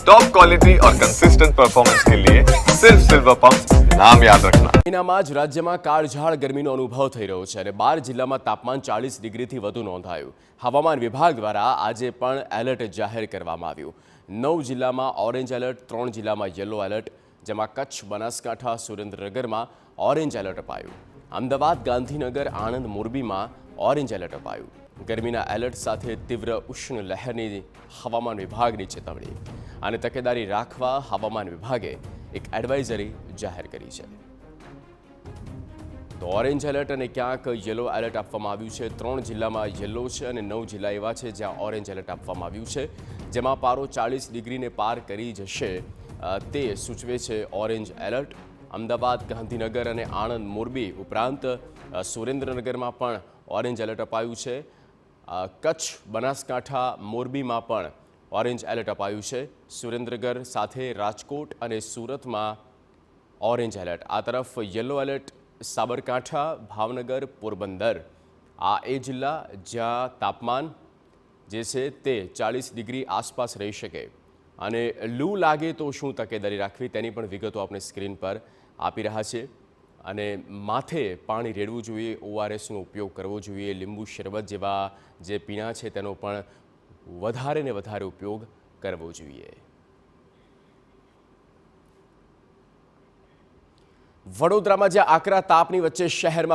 Top quality और consistent performance के लिए सिर्फ सिल्वर पंप नाम याद रखना। મહિનામાં જ રાજ્યમાં કાળઝાળ ગરમીનો અનુભવ થઈ રહ્યો છે અને 12 જિલ્લામાં તાપમાન 40 ડિગ્રીથી વધુ નોંધાયું. હવામાન વિભાગ દ્વારા આજે પણ એલર્ટ જાહેર કરવામાં આવ્યું. 9 જિલ્લામાં ઓરેન્જ એલર્ટ, 3 જિલ્લામાં યલો એલર્ટ, જેમાં કચ્છ, બનાસકાંઠા, સુરેન્દ્રનગરમાં ઓરેન્જ એલર્ટ અપાયું. અમદાવાદ, ગાંધીનગર, આણંદ, મોરબીમાં ઓરેન્જ એલર્ટ અપાયું. ગરમીના એલર્ટ સાથે તીવ્ર ઉષ્ણ લહેરની હવામાન વિભાગની ચેતવણી અને તકેદારી રાખવા હવામાન વિભાગે એક એડવાઇઝરી જાહેર કરી છે. તો ઓરેન્જ એલર્ટ અને ક્યાંક યલો એલર્ટ આપવામાં આવ્યું છે. 3 જિલ્લામાં યલો છે અને 9 જિલ્લા એવા છે જ્યાં ઓરેન્જ એલર્ટ આપવામાં આવ્યું છે, જેમાં પારો 40 ડિગ્રીને પાર કરી જશે તે સૂચવે છે ઓરેન્જ એલર્ટ. અમદાવાદ, ગાંધીનગર અને આણંદ, મોરબી ઉપરાંત સુરેન્દ્રનગરમાં પણ ઓરેન્જ એલર્ટ અપાયું છે. કચ્છ, બનાસકાંઠા, મોરબીમાં પણ ઓરેન્જ એલર્ટ અપાયું છે. સુરેન્દ્રનગર સાથે રાજકોટ અને સુરતમાં ઓરેન્જ એલર્ટ. આ તરફ યલો એલર્ટ સાબરકાંઠા, ભાવનગર, પોરબંદર આ એ જિલ્લા જ્યાં તાપમાન જે છે તે 40 ડિગ્રી આસપાસ રહી શકે અને લૂ લાગે તો શું તકેદારી રાખવી તેની પણ વિગતો આપણે સ્ક્રીન પર આપી રહ્યા છે. અને માથે પાણી રેડવું જોઈએ, ઓઆરએસનો ઉપયોગ કરવો જોઈએ, લીંબુ શરબત જેવા જે પીણા છે તેનો પણ વધારે ને વધારે ઉપયોગ કરવો જોઈએ. વડોદરામાં જ્યાં આકરા તાપની વચ્ચે શહેરમાં